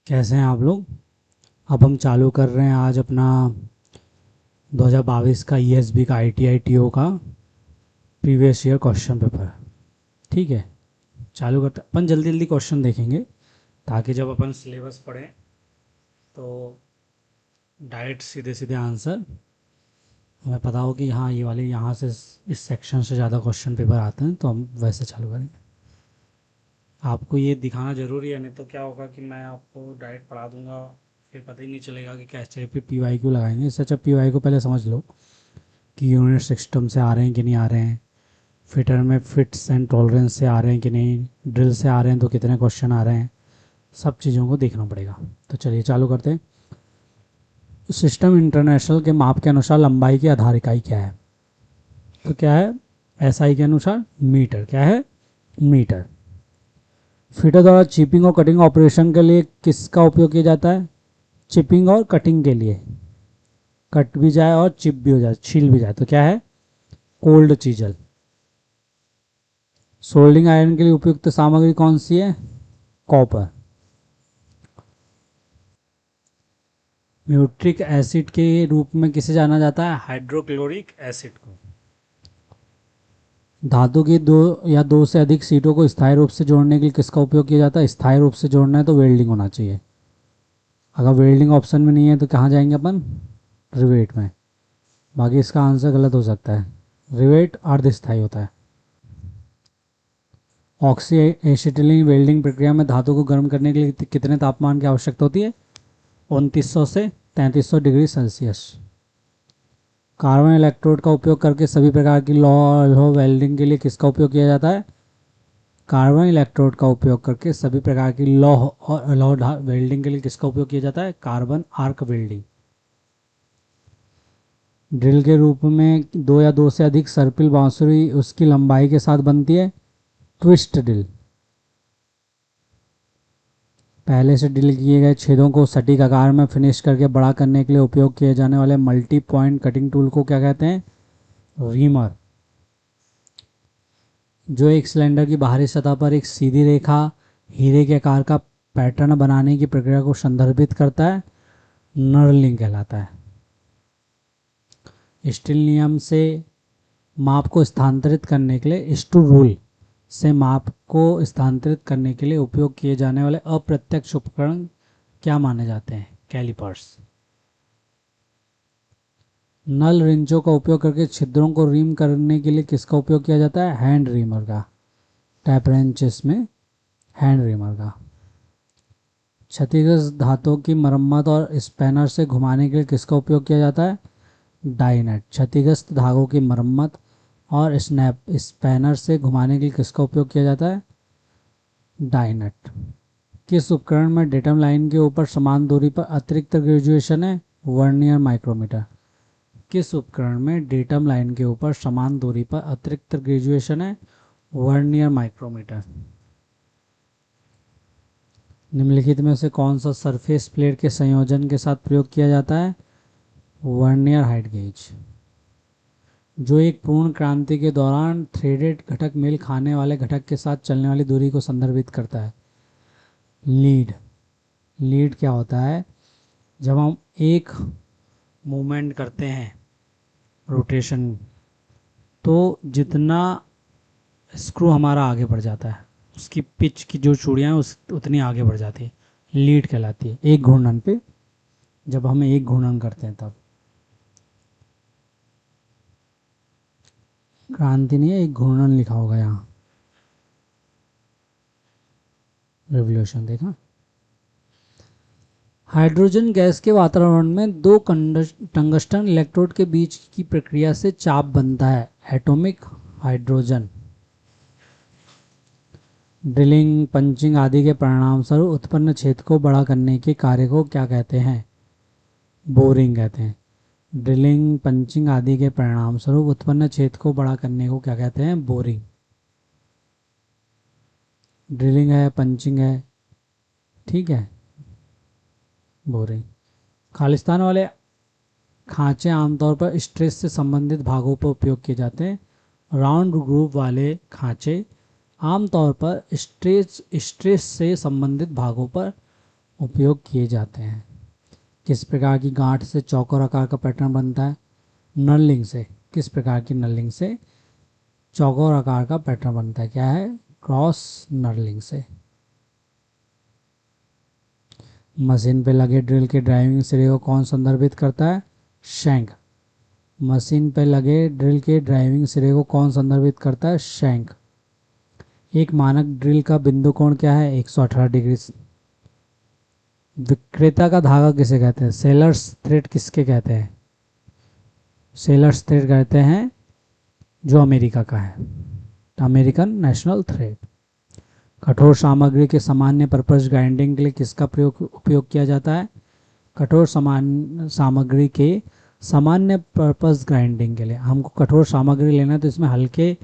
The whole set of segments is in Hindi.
कैसे हैं आप लोग। अब हम चालू कर रहे हैं आज अपना 2022 का ईएसबी का आईटीआई टीओ का प्रीवियस ईयर क्वेश्चन पेपर। ठीक है, चालू करते अपन जल्दी जल्दी क्वेश्चन देखेंगे ताकि जब अपन सिलेबस पढ़ें तो डायरेक्ट सीधे सीधे आंसर हमें पता हो कि हाँ ये वाले यहाँ से इस सेक्शन से ज़्यादा क्वेश्चन पेपर आते हैं, तो हम वैसे चालू करेंगे। आपको ये दिखाना ज़रूरी है, नहीं तो क्या होगा कि मैं आपको डायरेक्ट पढ़ा दूंगा, फिर पता ही नहीं चलेगा कि कैसे फिर पीवाई क्यों लगाएंगे। इससे अच्छा पीवाई को पहले समझ लो कि यूनिट सिस्टम से आ रहे हैं कि नहीं आ रहे हैं, फिटर में फिट्स एंड टॉलरेंस से आ रहे हैं कि नहीं, ड्रिल से आ रहे हैं तो कितने क्वेश्चन आ रहे हैं, सब चीज़ों को देखना पड़ेगा। तो चलिए चालू करते हैं। सिस्टम इंटरनेशनल के माप के अनुसार लंबाई की आधार इकाई क्या है? तो क्या है? एसआई के अनुसार मीटर। क्या है? मीटर। फिटर द्वारा चिपिंग और कटिंग ऑपरेशन के लिए किसका उपयोग किया जाता है? चिपिंग और कटिंग के लिए, कट भी जाए और चिप भी हो जाए, छील भी जाए, तो क्या है? Cold chisel. सोल्डिंग आयरन के लिए उपयुक्त सामग्री कौन सी है? कॉपर। म्यूट्रिक एसिड के रूप में किसे जाना जाता है? हाइड्रोक्लोरिक एसिड को। धातु की दो या दो से अधिक सीटों को स्थायी रूप से जोड़ने के लिए किसका उपयोग किया जाता है? स्थायी रूप से जोड़ना है तो वेल्डिंग होना चाहिए। अगर वेल्डिंग ऑप्शन में नहीं है तो कहाँ जाएंगे अपन? रिवेट में। बाकी इसका आंसर गलत हो सकता है, रिवेट अर्ध स्थायी होता है। ऑक्सी एसिटिलीन वेल्डिंग प्रक्रिया में धातु को गर्म करने के लिए कितने तापमान की आवश्यकता होती है? 2900 से 3300 डिग्री सेल्सियस। कार्बन इलेक्ट्रोड का उपयोग करके सभी प्रकार की लौह वेल्डिंग के लिए किसका उपयोग किया जाता है? कार्बन इलेक्ट्रोड का उपयोग करके सभी प्रकार की लौह और लौह वेल्डिंग के लिए किसका उपयोग किया जाता है? Carbon arc welding. ड्रिल के रूप में दो या दो से अधिक सर्पिल बांसुरी उसकी लंबाई के साथ बनती है। Twist drill. पहले से ड्रिल किए गए छेदों को सटीक आकार में फिनिश करके बड़ा करने के लिए उपयोग किए जाने वाले मल्टी पॉइंट कटिंग टूल को क्या कहते हैं? रीमर। जो एक सिलेंडर की बाहरी सतह पर एक सीधी रेखा हीरे के आकार का पैटर्न बनाने की प्रक्रिया को संदर्भित करता है, नर्लिंग कहलाता है। स्टील नियम से माप को स्थानांतरित करने के लिए, स्टू रूल से माप को स्थानांतरित करने के लिए उपयोग किए जाने वाले अप्रत्यक्ष उपकरण क्या माने जाते हैं? कैलिपर्स। नल रिंचों का उपयोग करके छिद्रों को रीम करने के लिए किसका उपयोग किया जाता है? हैंड रीमर का। टैप रेंचेस में हैंड रीमर का। क्षतिग्रस्त धातुओं की मरम्मत और स्पैनर से घुमाने के लिए किसका उपयोग किया जाता है? डाइनट। क्षतिग्रस्त धागों की मरम्मत और स्पैनर से घुमाने के लिए किसका उपयोग किया जाता है? डाइनट। किस उपकरण में डेटम लाइन के ऊपर समान दूरी पर अतिरिक्त ग्रेजुएशन है? Vernier micrometer. किस उपकरण में डेटम लाइन के ऊपर समान दूरी पर अतिरिक्त ग्रेजुएशन है? Vernier micrometer. निम्नलिखित में से कौन सा सरफेस प्लेट के संयोजन के साथ प्रयोग किया जाता है? Vernier height gauge. जो एक पूर्ण क्रांति के दौरान थ्रेडेड घटक मेल खाने वाले घटक के साथ चलने वाली दूरी को संदर्भित करता है? लीड। लीड क्या होता है? जब हम एक मूवमेंट करते हैं रोटेशन, तो जितना स्क्रू हमारा आगे बढ़ जाता है उसकी पिच की जो चूड़ियाँ हैं उस उतनी आगे बढ़ जाती है, लीड कहलाती है। एक घूर्णन पे, जब हम एक घूर्णन करते हैं तब। क्रांति नहीं है, एक घूर्णन लिखा होगा यहाँ, रेवोल्यूशन देखा। हाइड्रोजन गैस के वातावरण में दो टंगस्टन इलेक्ट्रोड के बीच की प्रक्रिया से चाप बनता है, एटॉमिक हाइड्रोजन। ड्रिलिंग, पंचिंग आदि के परिणामस्वरूप उत्पन्न छेद को बड़ा करने के कार्य को क्या कहते हैं? बोरिंग कहते हैं। ड्रिलिंग, पंचिंग आदि के परिणामस्वरूप उत्पन्न छेद को बड़ा करने को क्या कहते हैं? बोरिंग। ड्रिलिंग है, पंचिंग है, ठीक है, बोरिंग। खालिस्तान वाले खांचे आमतौर पर स्ट्रेस से संबंधित भागों पर उपयोग किए जाते हैं। राउंड ग्रूव वाले खांचे आमतौर पर स्ट्रेस से संबंधित भागों पर उपयोग किए जाते हैं। किस प्रकार की गांठ से चौकोर आकार का पैटर्न बनता है? नर्लिंग से। किस प्रकार की नर्लिंग से चौकोर आकार का पैटर्न बनता है? क्या है? क्रॉस नर्लिंग से। मशीन पे लगे ड्रिल के ड्राइविंग सिरे को कौन संदर्भित करता है? शैंक। मशीन पे लगे ड्रिल के ड्राइविंग सिरे को कौन संदर्भित करता है? शैंक। एक मानक ड्रिल का बिंदु कोण क्या है? 118 डिग्री। विक्रेता का धागा किसे कहते हैं? सेलर्स थ्रेड किसके कहते हैं? सेलर्स थ्रेड कहते हैं जो अमेरिका का है, अमेरिकन नेशनल थ्रेड। कठोर सामग्री के सामान्य पर्पस ग्राइंडिंग के लिए किसका उपयोग किया जाता है? कठोर सामग्री के सामान्य पर्पस ग्राइंडिंग के लिए हमको कठोर सामग्री लेना है तो इसमें हल्के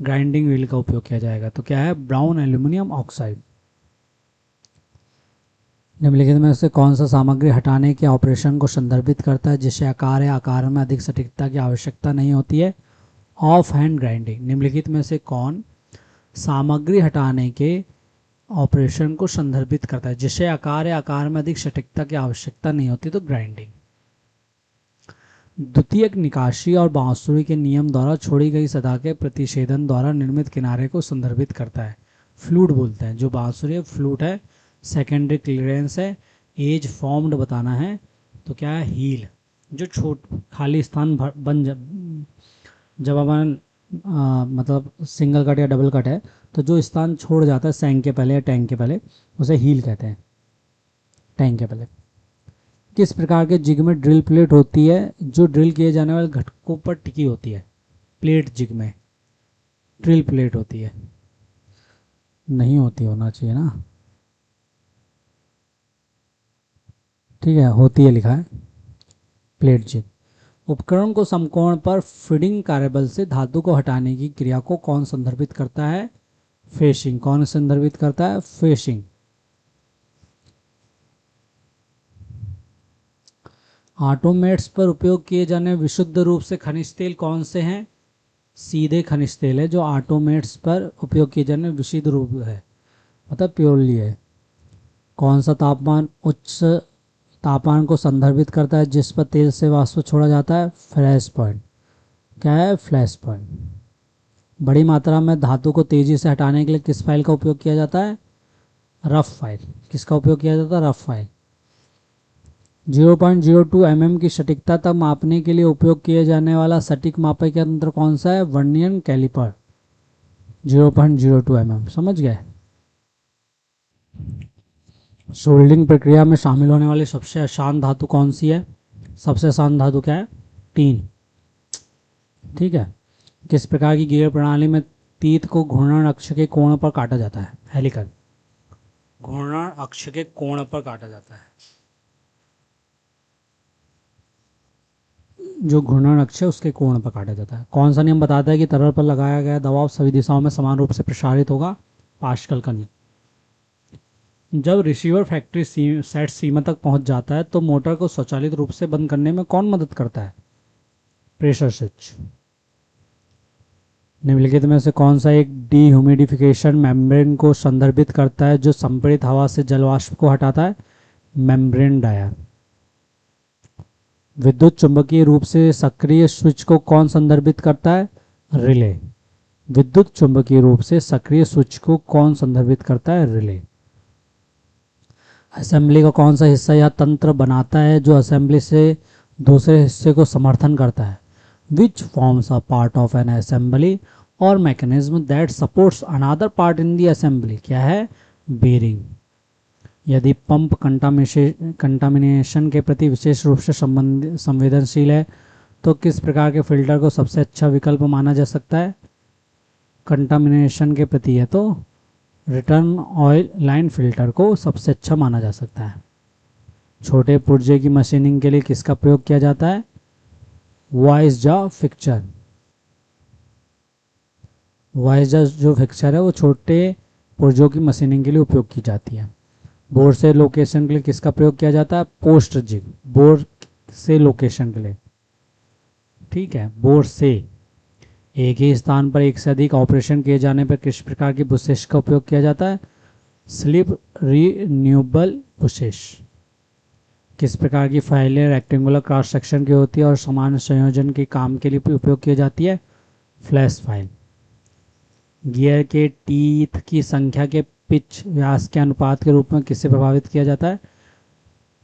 ग्राइंडिंग व्हील का उपयोग किया जाएगा। तो क्या है? Brown aluminium oxide. निम्नलिखित में से कौन सा सामग्री हटाने के ऑपरेशन को संदर्भित करता है जिससे आकार या आकार में अधिक सटीकता की आवश्यकता नहीं होती है? Of hand grinding. निम्नलिखित में से कौन सामग्री हटाने के ऑपरेशन को संदर्भित करता है जिससे आकार या आकार में अधिक सटीकता की आवश्यकता नहीं होती? तो ग्राइंडिंग। द्वितीयक निकासी और बांसुरी के नियम द्वारा छोड़ी गई सतह के प्रतिषेधन द्वारा निर्मित किनारे को संदर्भित करता है? फ्लूट बोलते हैं। जो बांसुरी है फ्लूट है। सेकेंडरी क्लियरेंस है। एज फॉर्म्ड बताना है तो क्या है? हील। जो छोट खाली स्थान बन जब अपन मतलब सिंगल कट या डबल कट है तो जो स्थान छोड़ जाता है सैंक के पहले या टैंक के पहले उसे हील कहते हैं, टैंक के पहले। किस प्रकार के जिग में ड्रिल प्लेट होती है जो ड्रिल किए जाने वाले घटकों पर टिकी होती है? प्लेट जिग में ड्रिल प्लेट होती है। नहीं होती, होना चाहिए ना, ठीक है, होती है लिखा है प्लेट जिग। उपकरण को समकोण पर फीडिंग कार्यबल से धातु को हटाने की क्रिया को कौन संदर्भित करता है? फेशिंग। कौन संदर्भित करता है? फेशिंग। ऑटोमेट्स पर उपयोग किए जाने विशुद्ध रूप से खनिज तेल कौन से हैं? सीधे खनिज तेल है जो ऑटोमेट्स पर उपयोग किए जाने विशुद्ध रूप है, मतलब प्योरली है। कौन सा तापमान उच्च तापमान को संदर्भित करता है जिस पर तेल से वाष्प छोड़ा जाता है? Flash point. क्या है? Flash point. बड़ी मात्रा में धातु को तेजी से हटाने के लिए किस फाइल का उपयोग किया जाता है? Rough file. किसका उपयोग किया जाता है? Rough file. 0.02 mm की सटीकता तक मापने के लिए उपयोग किए जाने वाला सटीक मापक यंत्र कौन सा है? Vernier calliper. 0.02 mm। समझ गए? सोल्डिंग प्रक्रिया में शामिल होने वाली सबसे आसान धातु कौन सी है? सबसे आसान धातु क्या है? टीन। ठीक है। किस प्रकार की गियर प्रणाली में तीत को घूर्णन अक्ष के कोण पर काटा जाता है? हेलिकल। घूर्णन अक्ष के कोण पर काटा जाता है। जो घूर्णन अक्ष है उसके कोण पर काटा जाता है। कौन सा नियम बताता है कि तरल पर लगाया गया दबाव सभी दिशाओं में समान रूप से प्रसारित होगा? पास्कल का नियम। जब रिसीवर फैक्ट्री सेट सीमा तक पहुंच जाता है तो मोटर को स्वचालित रूप से बंद करने में कौन मदद करता है? Pressure switch. निम्नलिखित में से कौन सा एक डीह्यूमिडिफिकेशन मेम्ब्रेन को संदर्भित करता है जो संपीड़ित हवा से जलवाष्प को हटाता है? Membrane dryer. विद्युत चुंबकीय रूप से सक्रिय स्विच को कौन संदर्भित करता है? रिले। विद्युत चुंबकीय रूप से सक्रिय स्विच को कौन संदर्भित करता है? रिले। असेंबली का कौन सा हिस्सा या तंत्र बनाता है जो असेंबली से दूसरे हिस्से को समर्थन करता है? Which forms a part of an assembly और mechanism that supports another part in the assembly? क्या है? बेरिंग। यदि पंप कंटामिनेशन के प्रति विशेष रूप से संवेदनशील है तो किस प्रकार के फिल्टर को सबसे अच्छा विकल्प माना जा सकता है? कंटामिनेशन के प्रति है तो रिटर्न ऑयल लाइन फिल्टर को सबसे अच्छा माना जा सकता है। छोटे पुर्जे की मशीनिंग के लिए किसका प्रयोग किया जाता है? Voice jaw fixture. Voice jaw जो फिक्सचर है वो छोटे पुर्जों की मशीनिंग के लिए उपयोग की जाती है। बोर से लोकेशन के लिए किसका प्रयोग किया जाता है? Post jig. बोर से लोकेशन के लिए, ठीक है, बोर से एक ही स्थान पर एक से अधिक ऑपरेशन किए जाने पर किस प्रकार की बुशेस का उपयोग किया जाता है? स्लिप रिन्यूएबल विशेष। किस प्रकार की फाइलें रेक्टेंगुलर क्रॉस सेक्शन की होती है और समान संयोजन के काम के लिए उपयोग की जाती है? Flash file. गियर के टीथ की संख्या के पिच व्यास के अनुपात के रूप में किससे प्रभावित किया जाता है?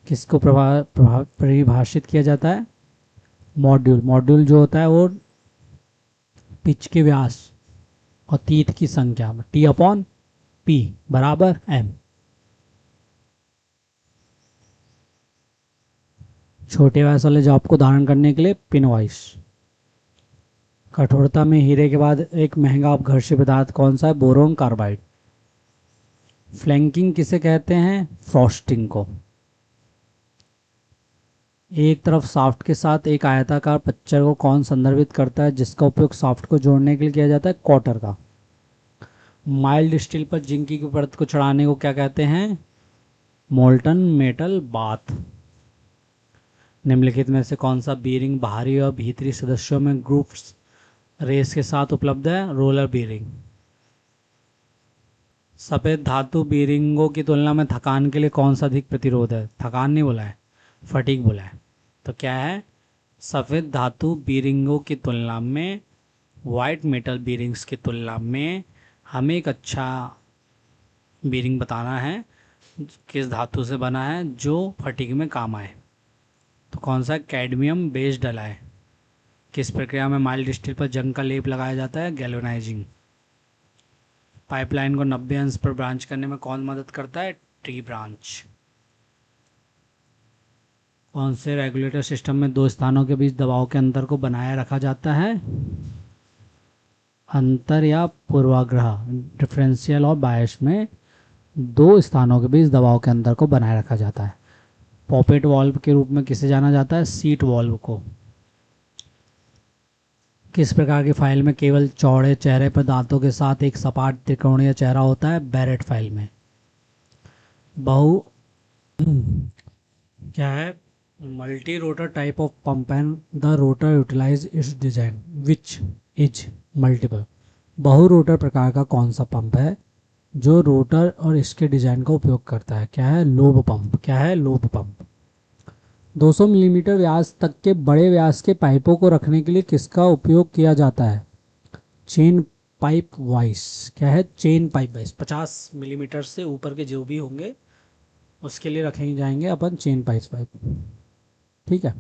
किसको परिभाषित किया जाता है? मॉड्यूल। मॉड्यूल जो होता है वो पिच के व्यास और टीथ की संख्या में टी अपॉन पी बराबर एम। छोटे व्यास वाले जॉब को धारण करने के लिए पिन वाइस। कठोरता में हीरे के बाद एक महंगा अपघर्षी पदार्थ कौन सा है? Boron carbide. फ्लैंकिंग किसे कहते हैं? फ्रॉस्टिंग को। एक तरफ शाफ्ट के साथ एक आयताकार पच्चर को कौन संदर्भित करता है जिसका उपयोग शाफ्ट को जोड़ने के लिए किया जाता है? क्वार्टर का। माइल्ड स्टील पर जिंक की परत को चढ़ाने को क्या कहते हैं? Molten metal bath. निम्नलिखित में से कौन सा बीरिंग बाहरी और भीतरी सदस्यों में ग्रुप्स रेस के साथ उपलब्ध है? Roller bearing. सफेद धातु बीरिंगों की तुलना में थकान के लिए कौन सा अधिक प्रतिरोध है? थकान नहीं बोला है, फटीग बोला है। तो क्या है? सफेद धातु बीरिंगों की तुलना में, वाइट मेटल बीरिंग्स की तुलना में हमें एक अच्छा बीरिंग बताना है किस धातु से बना है जो फटीग में काम आए। तो कौन सा? Cadmium based alloy. किस प्रक्रिया में माइल्ड स्टील पर जंग का लेप लगाया जाता है? गैल्वेनाइजिंग। पाइपलाइन को 90 अंश पर ब्रांच करने में कौन मदद करता है? Tree branch. कौन से रेगुलेटर सिस्टम में दो स्थानों के बीच दबाव के अंतर को बनाए रखा जाता है? अंतर या पूर्वाग्रह। डिफरेंशियल और बायस में दो स्थानों के बीच दबाव के अंतर को बनाए रखा जाता है। पॉपेट वाल्व के रूप में किसे जाना जाता है? सीट वाल्व को। किस प्रकार की फाइल में केवल चौड़े चेहरे पर दांतों के साथ एक सपाट त्रिकोणीय चेहरा होता है? बैरेट फाइल में। बहु क्या है? Multi rotor type of pump and the rotor utilise its design which is multiple. बहु रोटर प्रकार का कौन सा पंप है जो रोटर और इसके डिजाइन का उपयोग करता है? क्या है? Lobe pump. क्या है? Lobe pump. 200 मिलीमीटर व्यास तक के बड़े व्यास के पाइपों को रखने के लिए किसका उपयोग किया जाता है? Chain pipe vice. क्या है? Chain pipe vice. 50 मिलीमीटर से ऊपर के जो भी होंगे उसके लिए रखे जाएंगे अपन चेन पाइप। ठीक है।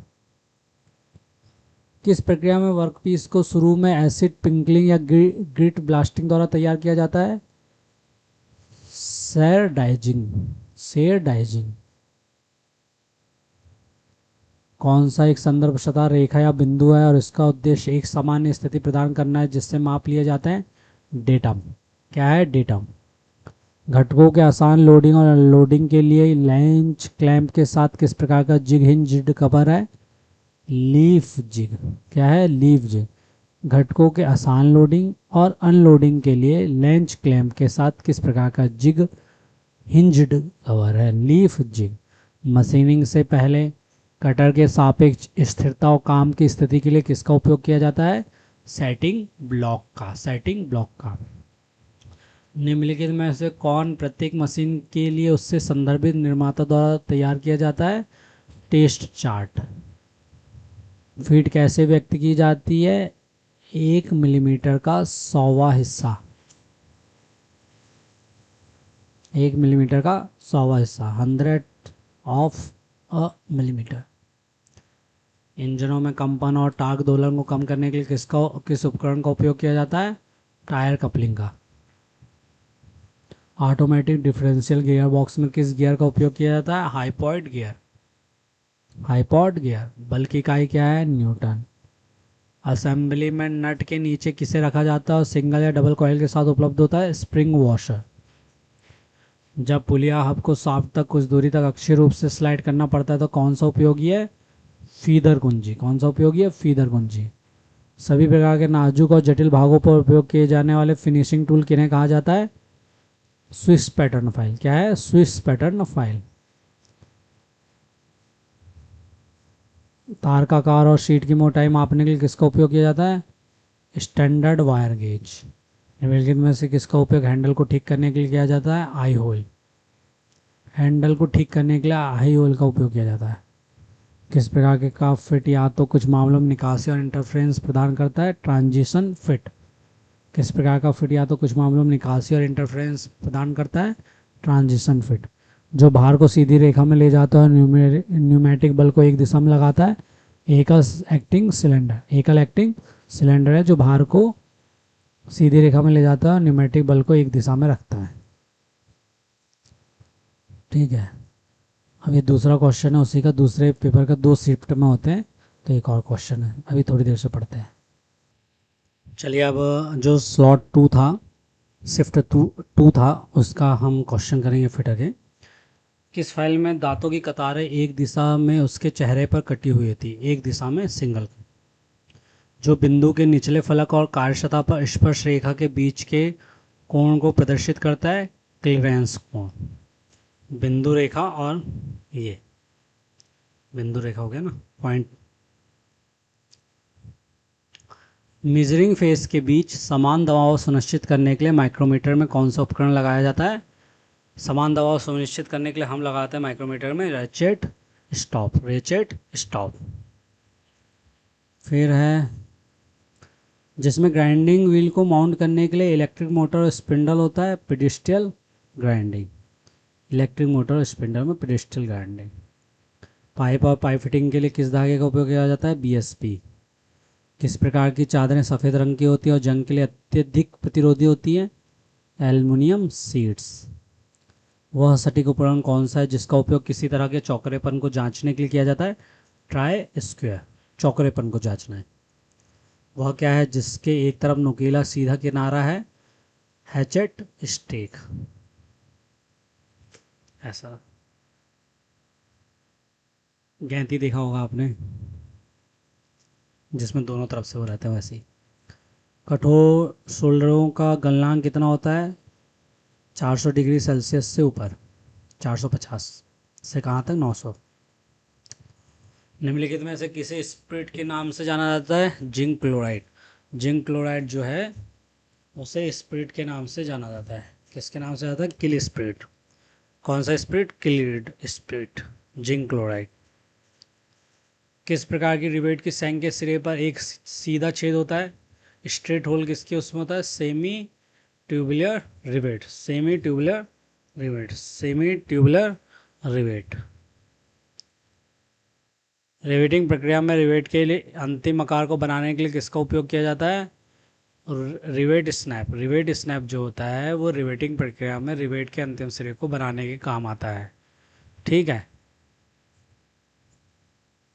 किस प्रक्रिया में वर्कपीस को शुरू में एसिड पिंकलिंग या ग्रिट ब्लास्टिंग द्वारा तैयार किया जाता है? सेर डाइजिंग। कौन सा एक संदर्भ सतह रेखा या बिंदु है और इसका उद्देश्य एक सामान्य स्थिति प्रदान करना है जिससे माप लिए जाते हैं? डेटम। क्या है? डेटम। घटकों के आसान लोडिंग और अनलोडिंग के लिए लेंच क्लैंप के साथ किस प्रकार का जिग हिंज्ड कवर है? Leaf jig. क्या है? Leaf jig. घटकों के आसान लोडिंग और अनलोडिंग के लिए लेंच क्लैंप के साथ किस प्रकार का जिग हिंज्ड कवर है? Leaf jig. मशीनिंग से पहले कटर के सापेक्ष स्थिरता और काम की स्थिति के लिए किसका उपयोग किया जाता है? सेटिंग ब्लॉक का। निम्नलिखित में से कौन प्रत्येक मशीन के लिए उससे संदर्भित निर्माता द्वारा तैयार किया जाता है? Test chart. फीट कैसे व्यक्त की जाती है? 1 मिलीमीटर का 100वां हिस्सा। 1 मिलीमीटर का 100वां हिस्सा, 100 ऑफ अ मिलीमीटर। इंजनों में कंपन और टार्क दोलन को कम करने के लिए किस उपकरण का उपयोग किया जाता है? टायर कपलिंग का। ऑटोमेटिक डिफरेंशियल गियर बॉक्स में किस गियर का उपयोग किया जाता है? हाइपॉइड गियर। बल की इकाई क्या है? न्यूटन। असेंबली में नट के नीचे किसे रखा जाता है और सिंगल या डबल कॉइल के साथ उपलब्ध होता है? Spring washer. जब पुलिया हब को शाफ्ट तक कुछ दूरी तक अक्षीय रूप से स्लाइड करना पड़ता है तो कौन सा उपयोगी है? फीदर कुंजी। कौन सा उपयोगी है? फीदर कुंजी। सभी प्रकार के नाजुक और जटिल भागों पर उपयोग किए जाने वाले फिनिशिंग टूल किन्हें कहा जाता है? Swiss pattern file. क्या है? Swiss pattern file. तार का आकार और शीट की मोटाई मापने के लिए किसका उपयोग किया जाता है? Standard wire gauge. निम्नलिखित में से किसका उपयोग हैंडल को ठीक करने के लिए किया जाता है? आई होल। हैंडल को ठीक करने के लिए हाई ऑयल का उपयोग किया जाता है। किस प्रकार के का फिट या तो कुछ मामलों में निकासी और इंटरफ्रेंस प्रदान करता है? Transition fit. किस प्रकार का फिट या तो कुछ मामलों में निकासी और इंटरफ्रेंस प्रदान करता है? Transition fit. जो भार को सीधी रेखा में ले जाता है, न्यूमेटिक बल को एक दिशा में लगाता है। एकल एक्टिंग सिलेंडर। एकल एक्टिंग सिलेंडर है जो भार को सीधी रेखा में ले जाता है और न्यूमेटिक बल को एक दिशा में रखता है। ठीक है, अब ये दूसरा क्वेश्चन है उसी का, दूसरे पेपर का 2 शिफ्ट में होते हैं, तो एक और क्वेश्चन है, अभी थोड़ी देर से पढ़ते हैं। चलिए, अब जो स्लॉट 2 था, शिफ्ट टू था, उसका हम क्वेश्चन करेंगे फिटर के। किस फाइल में दांतों की कतारें एक दिशा में उसके चेहरे पर कटी हुई थी? एक दिशा में सिंगल। जो बिंदु के निचले फलक और कार्य सतह पर स्पर्श रेखा के बीच के कोण को प्रदर्शित करता है? क्लीयरेंस कोण। बिंदु रेखा और ये बिंदु रेखा हो गया ना, पॉइंट। मेजरिंग फेस के बीच समान दबाव सुनिश्चित करने के लिए माइक्रोमीटर में कौन सा उपकरण लगाया जाता है? समान दबाव सुनिश्चित करने के लिए हम लगाते हैं माइक्रोमीटर में रेचेट स्टॉप। Ratchet stop. फिर है जिसमें ग्राइंडिंग व्हील को माउंट करने के लिए इलेक्ट्रिक मोटर और स्पिंडल होता है? Pedestal grinding. इलेक्ट्रिक मोटर और स्पिंडल में पेडिस्टल ग्राइंडिंग। पाइप और पाइप फिटिंग के लिए किस धागे का उपयोग किया जाता है? बीएसपी। किस प्रकार की चादरें सफ़ेद रंग की होती है और जंग के लिए अत्यधिक प्रतिरोधी होती हैं? Aluminium sheets. वह सटीक उपकरण कौन सा है जिसका उपयोग किसी तरह के चौकरेपन को जांचने के लिए किया जाता है? Try square. चौकरेपन को जांचना है। वह क्या है जिसके एक तरफ नुकीला सीधा किनारा है? Hatchet stake. ऐसा गैंती देखा होगा आपने, जिसमें दोनों तरफ से वो रहते हैं वैसे ही। कठोर शोल्डरों का गलनांक कितना होता है? 400 डिग्री सेल्सियस से ऊपर। 450 से कहाँ तक? 900। निम्नलिखित में से किसे स्पिरिट के नाम से जाना जाता है? Zinc chloride. जिंक क्लोराइड जो है उसे स्पिरिट के नाम से जाना जाता है। किसके नाम से जाता है? किल स्पिरिट। कौन सा स्पिरिट? किलीड स्पिरिट। Zinc chloride. किस प्रकार की रिवेट की सैंक के सिरे पर एक सीधा छेद होता है? स्ट्रेट होल किसके उसमें होता है? Semi tubular rivet. Semi tubular rivet. Semi tubular rivet. Riveting प्रक्रिया में रिवेट के लिए अंतिम आकार को बनाने के लिए किसका उपयोग किया जाता है? Rivet snap. रिवेट स्नैप जो होता है वो रिवेटिंग प्रक्रिया में रिवेट के अंतिम सिरे को बनाने के काम आता है। ठीक है,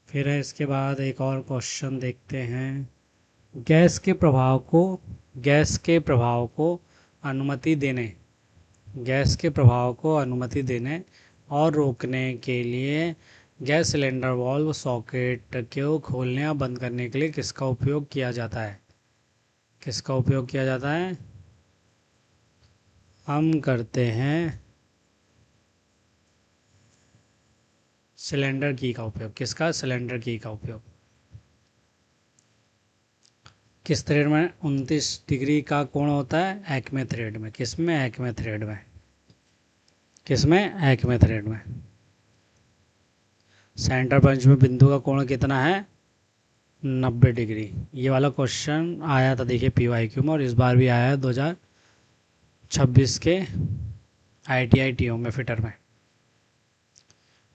फिर है इसके बाद एक और क्वेश्चन देखते हैं। गैस के प्रभाव को अनुमति देने गैस के प्रभाव को अनुमति देने और रोकने के लिए गैस सिलेंडर वाल्व सॉकेट को खोलने या बंद करने के लिए किसका उपयोग किया जाता है? किसका उपयोग किया जाता है? हम करते हैं सिलेंडर की का उपयोग। किसका? सिलेंडर की का उपयोग। किस थ्रेड में 29 डिग्री का कोण होता है? एक्मे थ्रेड में। किसमें? एक्मे थ्रेड में। किसमें? एक्मे थ्रेड में। सेंटर पंच में बिंदु का कोण कितना है? 90 डिग्री। ये वाला क्वेश्चन आया था देखिए PYQ में, और इस बार भी आया है 2026 के ITI TO में फिटर में।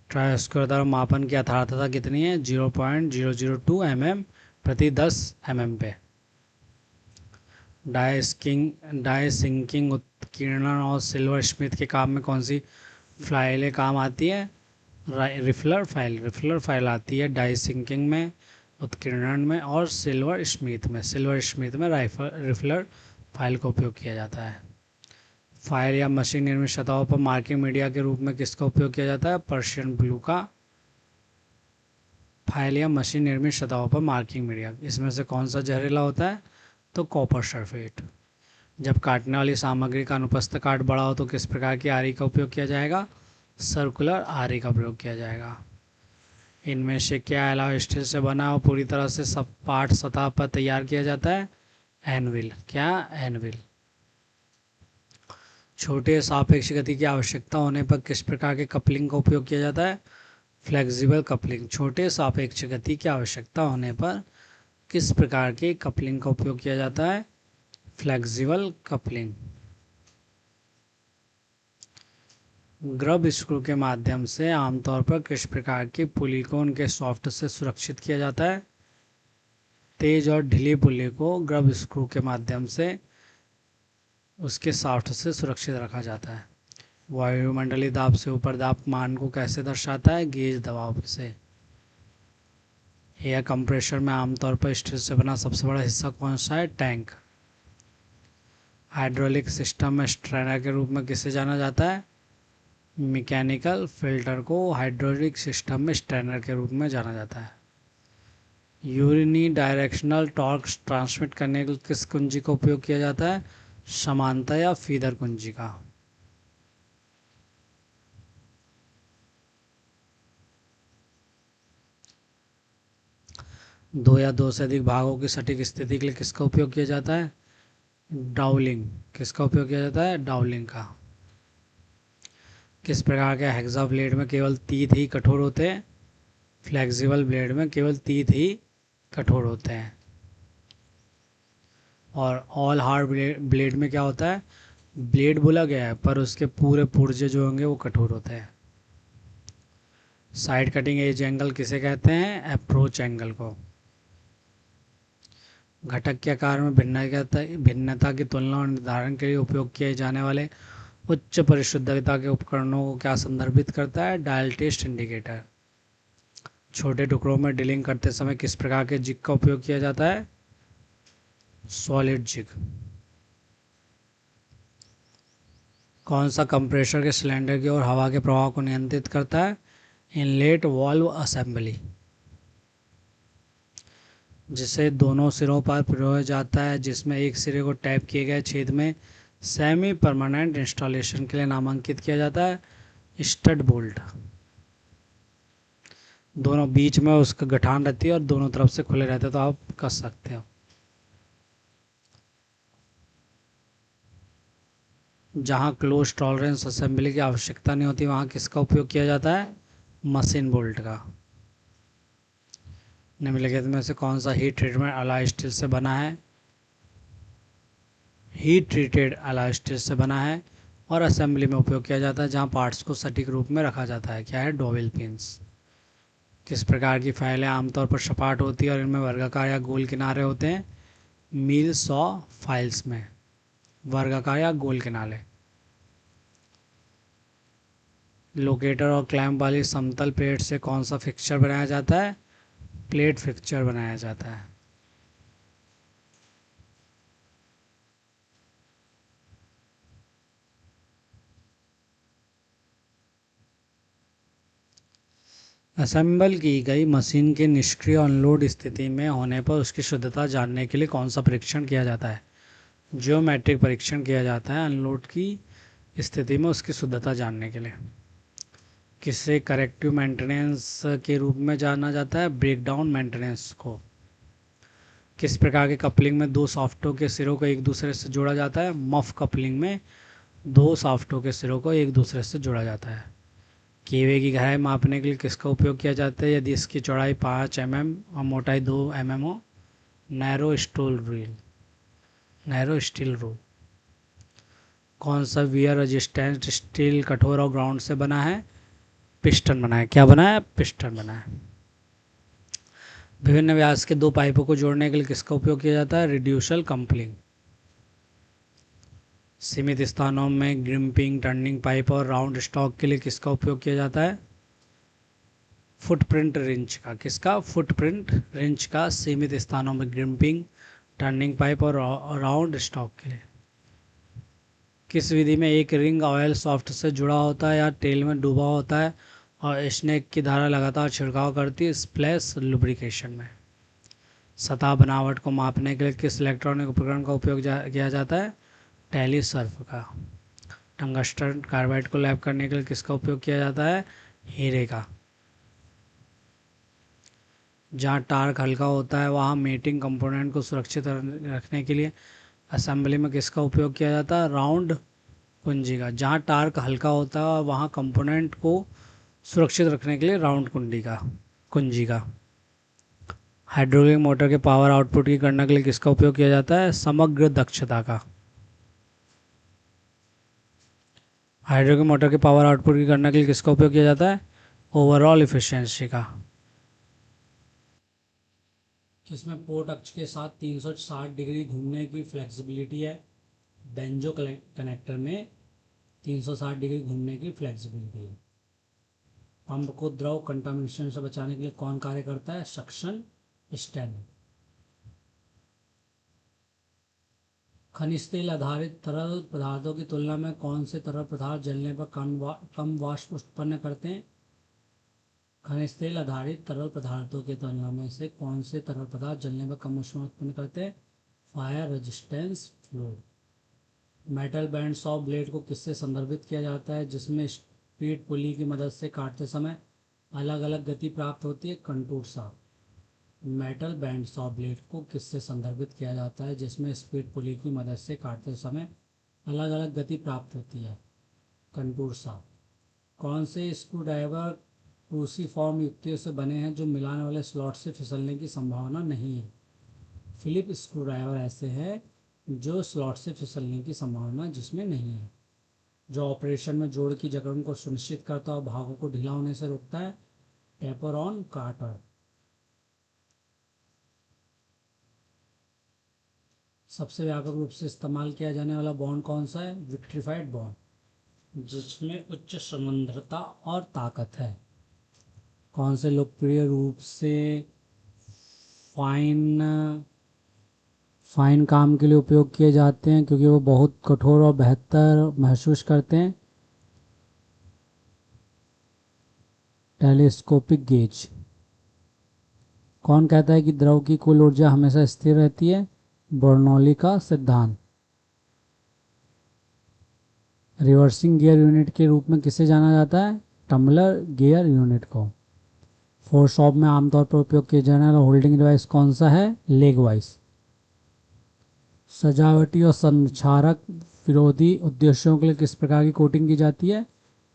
ट्राई स्क्वायर द्वारा मापन की यथार्थता कितनी है? 0.002 mm प्रति 10 mm पे। डाई सिंकिंग उत्कीर्णन और सिल्वर स्मिथ के काम में कौन सी फाइलें काम आती है? रिफलर फाइल। रिफलर फाइल आती है डाई सिंकिंग में, उत्कीर्णन में और सिल्वर स्मिथ में। सिल्वर स्मिथ में रिफलर फाइल का उपयोग किया जाता है। फाइल या मशीन निर्मित सतहों पर मार्किंग मीडिया के रूप में किसका उपयोग किया जाता है? पर्शियन ब्लू का। फाइल या मशीन निर्मित सतहों पर मार्किंग मीडिया, इसमें से कौन सा जहरीला होता है? तो कॉपर सल्फेट। जब काटने वाली सामग्री का अनुप्रस्थ काट बड़ा हो तो किस प्रकार की आरी का उपयोग किया जाएगा? सर्कुलर आरी का प्रयोग किया जाएगा। इनमें से क्या अलावा स्टील से बना और पूरी तरह से सपाट सतह पर तैयार किया जाता है? एनविल। क्या? एनविल। छोटे सापेक्ष गति की आवश्यकता होने पर किस प्रकार के कपलिंग का उपयोग किया जाता है? Flexible coupling. छोटे सापेक्ष गति की आवश्यकता होने पर किस प्रकार के कपलिंग का उपयोग किया जाता है? Flexible coupling. ग्रब स्क्रू के माध्यम से आमतौर पर किस प्रकार की पुली को उनके सॉफ्ट से सुरक्षित किया जाता है? तेज और ढीली पुली को ग्रब स्क्रू के माध्यम से उसके सॉफ्ट से सुरक्षित रखा जाता है। वायुमंडलीय दाब से ऊपर दाब मान को कैसे दर्शाता है? गेज दबाव से। एयर कंप्रेशर में आमतौर पर स्टील से बना सबसे बड़ा हिस्सा कौन सा है? टैंक। हाइड्रोलिक सिस्टम में स्ट्रेनर के रूप में किसे जाना जाता है? मैकेनिकल फिल्टर को हाइड्रोलिक सिस्टम में स्ट्रेनर के रूप में जाना जाता है। यूनि डायरेक्शनल टॉर्क ट्रांसमिट करने के लिए किस कुंजी का उपयोग किया जाता है? समांतर या फीडर कुंजी का। दो या दो से अधिक भागों की सटीक स्थिति के लिए किसका उपयोग किया जाता है? डाउलिंग। किसका उपयोग किया जाता है? डाउलिंग का। किस प्रकार के हेक्सा ब्लेड में केवल तीत ही कठोर होते हैं? फ्लेक्सिबल ब्लेड में केवल तीत ही कठोर होते हैं। और ऑल हार्ड ब्लेड में क्या होता है? ब्लेड बोला गया है पर उसके पूरे पुर्जे जो होंगे वो कठोर होते हैं। साइड कटिंग एज एंगल किसे कहते हैं? अप्रोच एंगल को। घटक के आकार में भिन्नता की तुलना और निर्धारण के लिए उपयोग किए जाने वाले उच्च परिशुद्धता के उपकरणों को क्या संदर्भित करता है? Dial test indicator. छोटे टुकड़ों में ड्रिलिंग करते समय किस प्रकार के जिग का उपयोग किया जाता है? Solid jig. कौन सा कंप्रेसर के सिलेंडर की ओर हवा के प्रवाह को नियंत्रित करता है? Inlet valve assembly. जिसे दोनों सिरों पर पिरोया जाता है, जिसमें एक सिरे को टैप किए गए छेद में सेमी परमानेंट इंस्टॉलेशन के लिए नामांकित किया जाता है? Stud bolt. दोनों बीच में उसका गठान रहती है और दोनों तरफ से खुले रहते हैं तो आप कस सकते हो। जहां क्लोज टॉलरेंस असेंबली की आवश्यकता नहीं होती वहां किसका उपयोग किया जाता है? मशीन बोल्ट का। निम्नलिखित में से कौन सा हीट ट्रीटमेंट अलॉय स्टील से बना है? हीट ट्रीटेड अलॉय स्टील से बना है और असेंबली में उपयोग किया जाता है जहां पार्ट्स को सटीक रूप में रखा जाता है। क्या है? Dowel pins. किस प्रकार की फाइलें आमतौर पर सपाट होती है और इनमें वर्गाकार या गोल किनारे होते हैं? मील सॉ फाइल्स में वर्गाकार या गोल किनारे। लोकेटर और क्लैंप वाली समतल प्लेट से कौन सा फिक्सचर बनाया जाता है? प्लेट फिक्सचर बनाया जाता है। असेंबल की गई मशीन के निष्क्रिय अनलोड स्थिति में होने पर उसकी शुद्धता जानने के लिए कौन सा परीक्षण किया जाता है? ज्योमेट्रिक परीक्षण किया जाता है अनलोड की स्थिति में उसकी शुद्धता जानने के लिए। किसे करेक्टिव मेंटेनेंस के रूप में जाना जाता है? ब्रेकडाउन मेंटेनेंस को। किस प्रकार के कपलिंग में दो सॉफ्टों के सिरों को एक दूसरे से जोड़ा जाता है? मफ कपलिंग में दो सॉफ्टों के सिरों को एक दूसरे से जोड़ा जाता है। कीवे की गहराई मापने के लिए किसका उपयोग किया जाता है यदि इसकी चौड़ाई 5 mm और मोटाई 2 mm हो? Narrow steel rule. कौन सा वियर रेजिस्टेंट स्टील कठोर और ग्राउंड से बना है? पिस्टन बना है। क्या बना है? पिस्टन बना है। विभिन्न व्यास के दो पाइपों को जोड़ने के लिए किसका उपयोग किया जाता है? Reducer coupling. सीमित स्थानों में ग्रिम्पिंग टर्निंग पाइप और राउंड स्टॉक के लिए किसका उपयोग किया जाता है? फुटप्रिंट रिंच का। किसका? फुटप्रिंट रिंच का सीमित स्थानों में ग्रिम्पिंग टर्निंग पाइप और राउंड स्टॉक के लिए। किस विधि में एक रिंग ऑयल सॉफ्ट से जुड़ा होता है या तेल में डूबा होता है और स्नेक की धारा लगातार छिड़काव करती है? स्प्लैश लुब्रिकेशन में। सतह बनावट को मापने के लिए किस इलेक्ट्रॉनिक उपकरण का उपयोग किया जाता है? टेलीसर्फ का। टंगस्टन कार्बाइड को लैप करने के लिए किसका उपयोग किया जाता है? हीरे का। जहाँ टार्क हल्का होता है वहाँ मेटिंग कंपोनेंट को सुरक्षित रखने के लिए असेंबली में किसका उपयोग किया जाता है? राउंड कुंजी का, जहाँ टार्क हल्का होता है वहाँ कंपोनेंट को सुरक्षित रखने के लिए राउंड कुंजी का। हाइड्रोलिक मोटर के पावर आउटपुट की गणना के लिए किसका उपयोग किया जाता है? समग्र दक्षता का। हाइड्रोलिक मोटर के पावर आउटपुट की गणना के लिए किसका उपयोग किया जाता है? ओवरऑल इफिशियंसी का। किसमें पोर्ट अक्ष के साथ 360 डिग्री घूमने की फ्लेक्सिबिलिटी है? बेंजो कनेक्टर में 360 डिग्री घूमने की फ्लेक्सिबिलिटी है। पंप को द्रव कंटामिनेशन से बचाने के लिए कौन कार्य करता है? Suction strainer. खनिज तेल आधारित तरल पदार्थों की तुलना में कौन से तरल पदार्थ जलने पर कम वाष्प उत्पन्न करते हैं? खनिज तेल आधारित तरल पदार्थों की तुलना में से कौन से तरल पदार्थ जलने पर कम ऊष्मा उत्पन्न करते हैं? Fire resistance fluid. Metal band saw blade को किससे संदर्भित किया जाता है जिसमें स्पीड पुली की मदद से काटते समय अलग अलग गति प्राप्त होती है? Contour saw. Metal band saw blade को किससे संदर्भित किया जाता है जिसमें स्पीड पुली की मदद से काटते समय अलग अलग गति प्राप्त होती है? Contour saw. कौन से स्क्रू ड्राइवर क्रूसीफॉर्म युक्तियों से बने हैं जो मिलाने वाले स्लॉट से फिसलने की संभावना नहीं है? फिलिप स्क्रू ड्राइवर ऐसे है जो स्लॉट से फिसलने की संभावना जिसमें नहीं है। जो ऑपरेशन में जोड़ की जकड़न को सुनिश्चित करता है और भागों को ढीला होने से रोकता है? Taper on carter. सबसे व्यापक रूप से इस्तेमाल किया जाने वाला बॉन्ड कौन सा है? विट्रीफाइड बॉन्ड, जिसमें उच्च समुद्रता और ताकत है। कौन से लोकप्रिय रूप से फाइन फाइन काम के लिए उपयोग किए जाते हैं क्योंकि वो बहुत कठोर और बेहतर महसूस करते हैं? Telescopic gauge. कौन कहता है कि द्रव की कुल ऊर्जा हमेशा स्थिर रहती है? बर्नौली का सिद्धांत। रिवर्सिंग गियर यूनिट के रूप में किसे जाना जाता है? टम्बलर गियर यूनिट को। फोर शॉप में आमतौर पर उपयोग किए जाने वाला होल्डिंग डिवाइस कौन सा है? Leg vice. सजावटी और संक्षारक विरोधी उद्देश्यों के लिए किस प्रकार की कोटिंग की जाती है?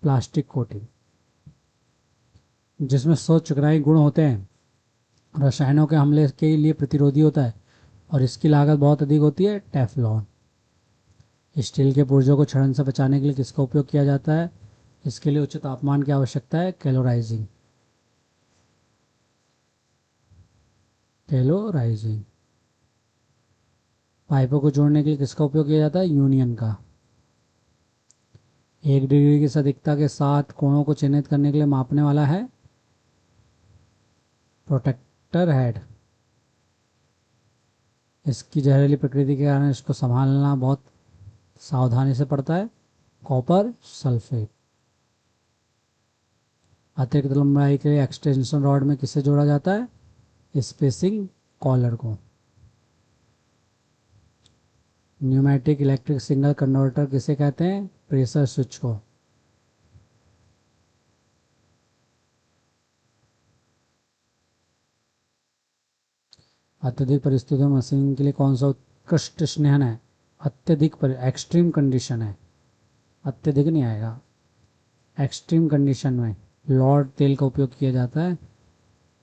Plastic coating. जिसमें स्वच्छ चिकनाई गुण होते हैं, रसायनों के हमले के लिए प्रतिरोधी होता है और इसकी लागत बहुत अधिक होती है? टेफलॉन। स्टील के पुर्जों को क्षरण से बचाने के लिए किसका उपयोग किया जाता है? इसके लिए उच्च तापमान की आवश्यकता है? कैलोराइजिंग। पाइपों को जोड़ने के लिए किसका उपयोग किया जाता है? यूनियन का। 1 डिग्री की सटीकता के साथ कोणों को चिन्हित करने के लिए मापने वाला है? Protractor head. इसकी जहरीली प्रकृति के कारण इसको संभालना बहुत सावधानी से पड़ता है? Copper sulphate. अतिरिक्त लंबाई के लिए एक्सटेंशन रॉड में किसे जोड़ा जाता है? स्पेसिंग कॉलर को। न्यूमेटिक इलेक्ट्रिक सिग्नल कन्वर्टर किसे कहते हैं? प्रेशर स्विच को। अत्यधिक परिस्थितियों में मशीन के लिए कौन सा उत्कृष्ट स्नेहन है? एक्सट्रीम कंडीशन है, अत्यधिक नहीं आएगा। एक्सट्रीम कंडीशन में लॉर्ड तेल का उपयोग किया जाता है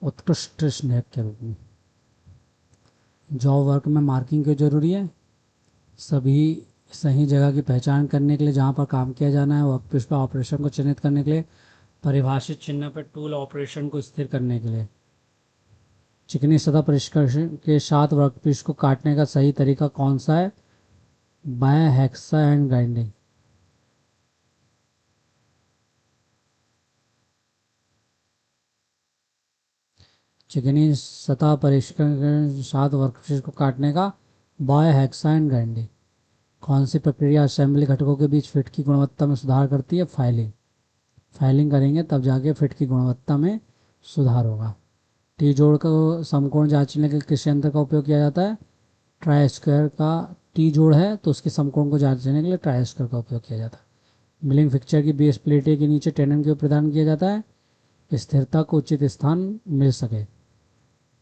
उत्कृष्ट स्नेहक के रूप में। जॉब वर्क में मार्किंग क्यों जरूरी है? सभी सही जगह की पहचान करने के लिए जहाँ पर काम किया जाना है, वर्कपीस पर ऑपरेशन को चिन्हित करने के लिए, परिभाषित चिन्ह पर टूल ऑपरेशन को स्थिर करने के लिए। चिकनी सतह परिष्करण के साथ वर्कपीस को काटने का सही तरीका कौन सा है? By hexa and grinding. चिकनी सतह परिष्करण के साथ वर्कपीस को काटने का बाय हेक्सा एंड ग्राइंडिंग। कौन सी प्रक्रिया असेंबली घटकों के बीच फिट की गुणवत्ता में सुधार करती है? फाइलिंग। फाइलिंग करेंगे तब जाके फिट की गुणवत्ता में सुधार होगा। टी जोड़ को समकोण जांचने के लिए किस यंत्र का उपयोग किया जाता है? ट्राई स्क्वायर का। टी जोड़ है तो उसके समकोण को जांचने के लिए ट्राई स्क्वायर का उपयोग किया जाता है। मिलिंग फिक्चर की बेस प्लेट के नीचे टेंडन क्यों प्रदान किया जाता है? स्थिरता को उचित स्थान मिल सके।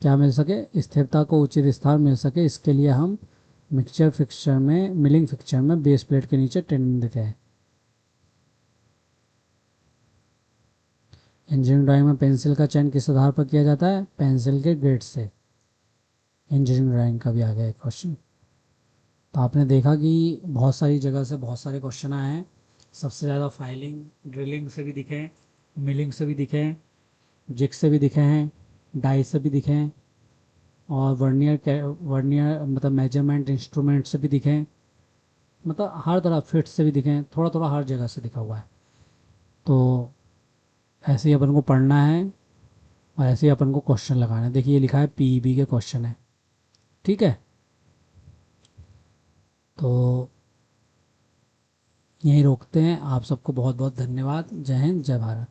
क्या मिल सके? स्थिरता को उचित स्थान मिल सके, इसके लिए हम मिलिंग फिक्चर में बेस प्लेट के नीचे टेंडन देते हैं। इंजीनियरिंग ड्राइंग में पेंसिल का चयन किस आधार पर किया जाता है? पेंसिल के ग्रेड से। इंजीनियरिंग ड्राइंग का भी आ गया एक क्वेश्चन। तो आपने देखा कि बहुत सारी जगह से बहुत सारे क्वेश्चन आए हैं। सबसे ज़्यादा फाइलिंग ड्रिलिंग से भी दिखे हैं, मिलिंग से भी दिखे हैं, जिग से भी दिखे हैं, डाई से भी दिखे हैं, और वर्नियर मतलब मेजरमेंट इंस्ट्रूमेंट से भी दिखे हैं। मतलब हर तरह फिट से भी दिखे हैं, थोड़ा थोड़ा हर जगह से दिखा हुआ है। तो ऐसे ही अपन को पढ़ना है और ऐसे ही अपन को क्वेश्चन लगाना है। देखिए ये लिखा है पीईबी के क्वेश्चन है। ठीक है, तो यहीं रोकते हैं। आप सबको बहुत बहुत धन्यवाद। जय हिंद, जय भारत।